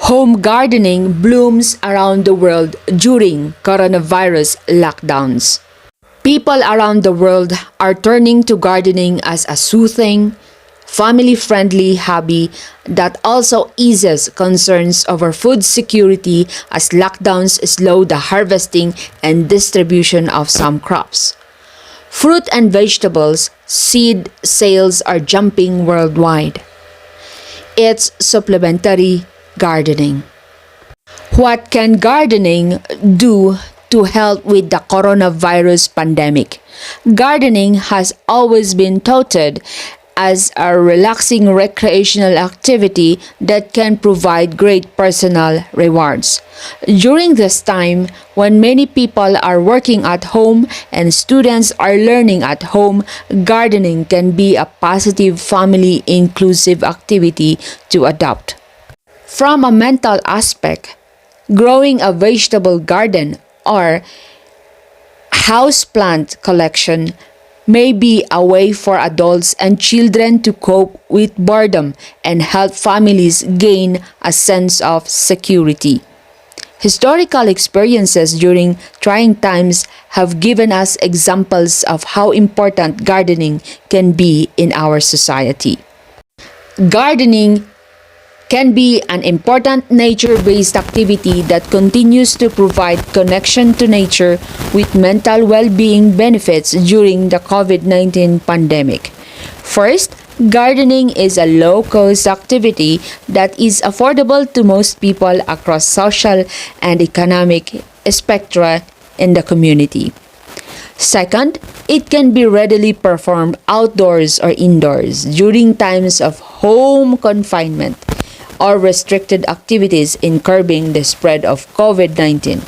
Home gardening blooms around the world during coronavirus lockdowns. People around the world are turning to gardening as a soothing, family-friendly hobby that also eases concerns over food security as lockdowns slow the harvesting and distribution of some crops. Fruit and vegetables seed sales are jumping worldwide. It's supplementary gardening. What can gardening do to help with the coronavirus pandemic? Gardening has always been touted as a relaxing recreational activity that can provide great personal rewards. During this time, when many people are working at home and students are learning at home, gardening can be a positive family inclusive activity to adopt. From a mental aspect, growing a vegetable garden or houseplant collection may be a way for adults and children to cope with boredom and help families gain a sense of security. Historical experiences during trying times have given us examples of how important gardening can be in our society. Gardening can be an important nature-based activity that continues to provide connection to nature with mental well-being benefits during the COVID-19 pandemic. First, gardening is a low-cost activity that is affordable to most people across social and economic spectra in the community. Second, it can be readily performed outdoors or indoors during times of home confinement or restricted activities in curbing the spread of COVID-19.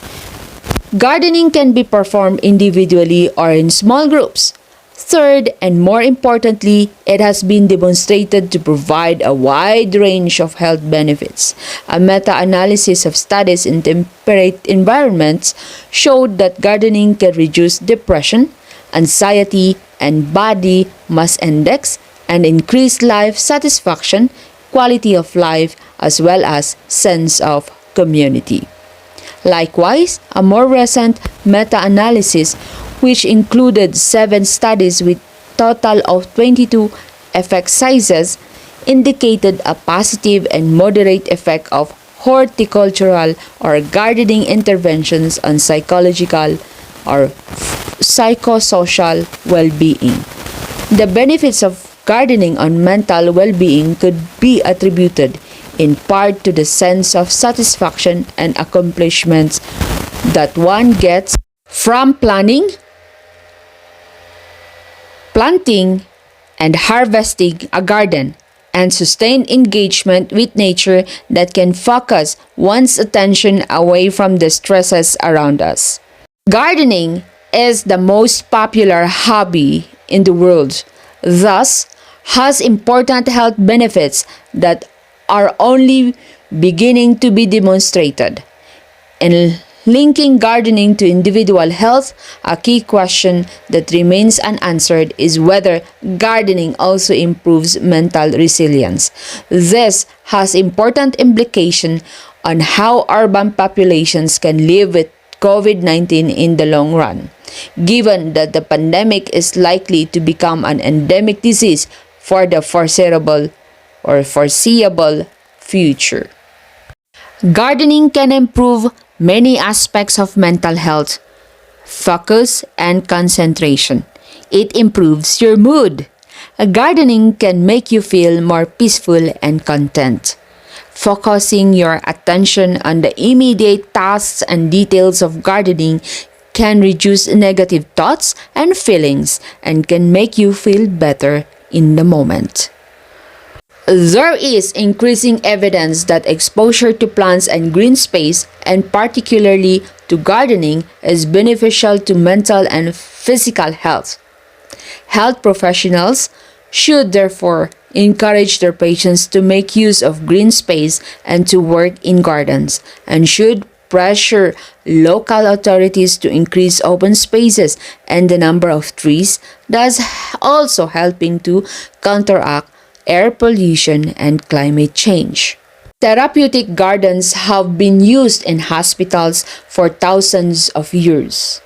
Gardening can be performed individually or in small groups. Third, and more importantly, it has been demonstrated to provide a wide range of health benefits. A meta-analysis of studies in temperate environments showed that gardening can reduce depression, anxiety, and body mass index, and increase life satisfaction, quality of life, as well as sense of community. Likewise, a more recent meta-analysis, which included 7 studies with total of 22 effect sizes, indicated a positive and moderate effect of horticultural or gardening interventions on psychological or psychosocial well-being. The benefits of gardening on mental well-being could be attributed in part to the sense of satisfaction and accomplishments that one gets from planting, and harvesting a garden, and sustained engagement with nature that can focus one's attention away from the stresses around us. Gardening is the most popular hobby in the world, thus has important health benefits that are only beginning to be demonstrated. In linking gardening to individual health, a key question that remains unanswered is whether gardening also improves mental resilience. This has important implications on how urban populations can live with COVID-19 in the long run, given that the pandemic is likely to become an endemic disease for the foreseeable future. Gardening can improve many aspects of mental health, focus, and concentration. It improves your mood. Gardening can make you feel more peaceful and content. Focusing your attention on the immediate tasks and details of gardening can reduce negative thoughts and feelings and can make you feel better in the moment. There is increasing evidence that exposure to plants and green space, and particularly to gardening, is beneficial to mental and physical health. Health professionals should therefore encourage their patients to make use of green space and to work in gardens, and should pressure local authorities to increase open spaces and the number of trees, thus also helping to counteract air pollution and climate change. Therapeutic gardens have been used in hospitals for thousands of years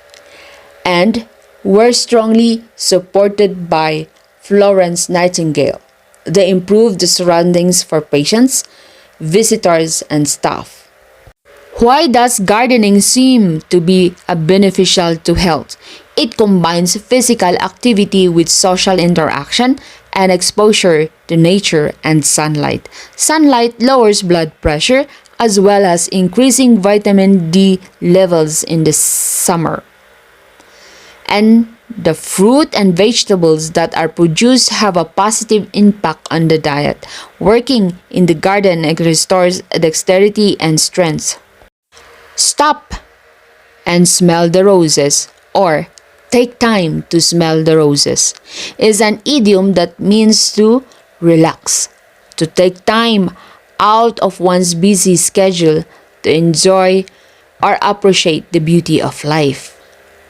and were strongly supported by Florence Nightingale. They improved the surroundings for patients, visitors, and staff. Why does gardening seem to be beneficial to health? It combines physical activity with social interaction and exposure to nature and sunlight. Sunlight lowers blood pressure as well as increasing vitamin D levels in the summer. And the fruit and vegetables that are produced have a positive impact on the diet. Working in the garden restores dexterity and strength. Stop and smell the roses, or take time to smell the roses, is an idiom that means to relax, to take time out of one's busy schedule to enjoy or appreciate the beauty of life.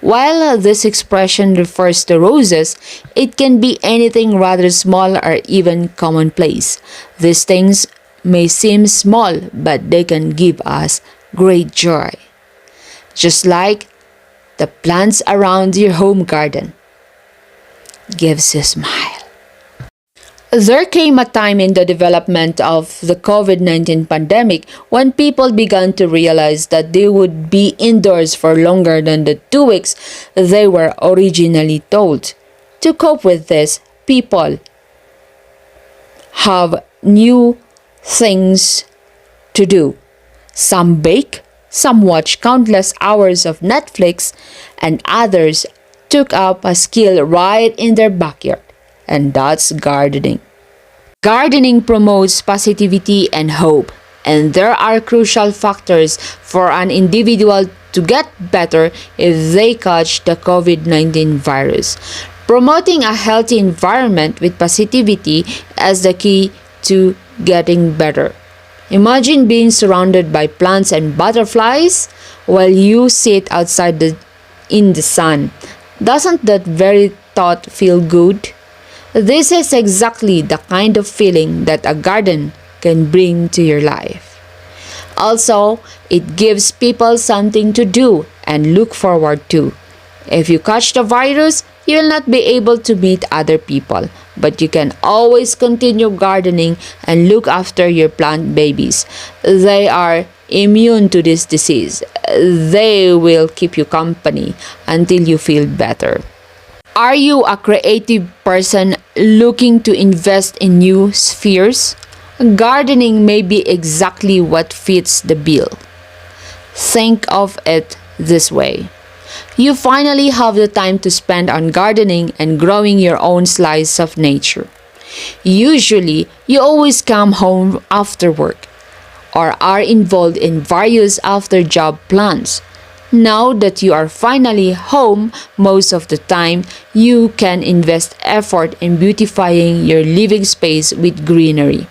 While this expression refers to roses, it can be anything rather small or even commonplace. These things may seem small, but they can give us great joy. Just like the plants around your home garden gives you a smile. There came a time in the development of the COVID-19 pandemic when people began to realize that they would be indoors for longer than the 2 weeks they were originally told. To cope with this, people have new things to do. Some bake, some watch countless hours of Netflix, and others took up a skill right in their backyard, and that's gardening. Gardening promotes positivity and hope, and there are crucial factors for an individual to get better if they catch the COVID-19 virus. Promoting a healthy environment with positivity is the key to getting better. Imagine being surrounded by plants and butterflies while you sit outside in the sun. Doesn't that very thought feel good? This is exactly the kind of feeling that a garden can bring to your life. Also, it gives people something to do and look forward to. If you catch the virus, you will not be able to meet other people, but you can always continue gardening and look after your plant babies. They are immune to this disease. They will keep you company until you feel better. Are you a creative person looking to invest in new spheres? Gardening may be exactly what fits the bill. Think of it this way. You finally have the time to spend on gardening and growing your own slice of nature. Usually, you always come home after work or are involved in various after-job plans. Now that you are finally home most of the time, you can invest effort in beautifying your living space with greenery.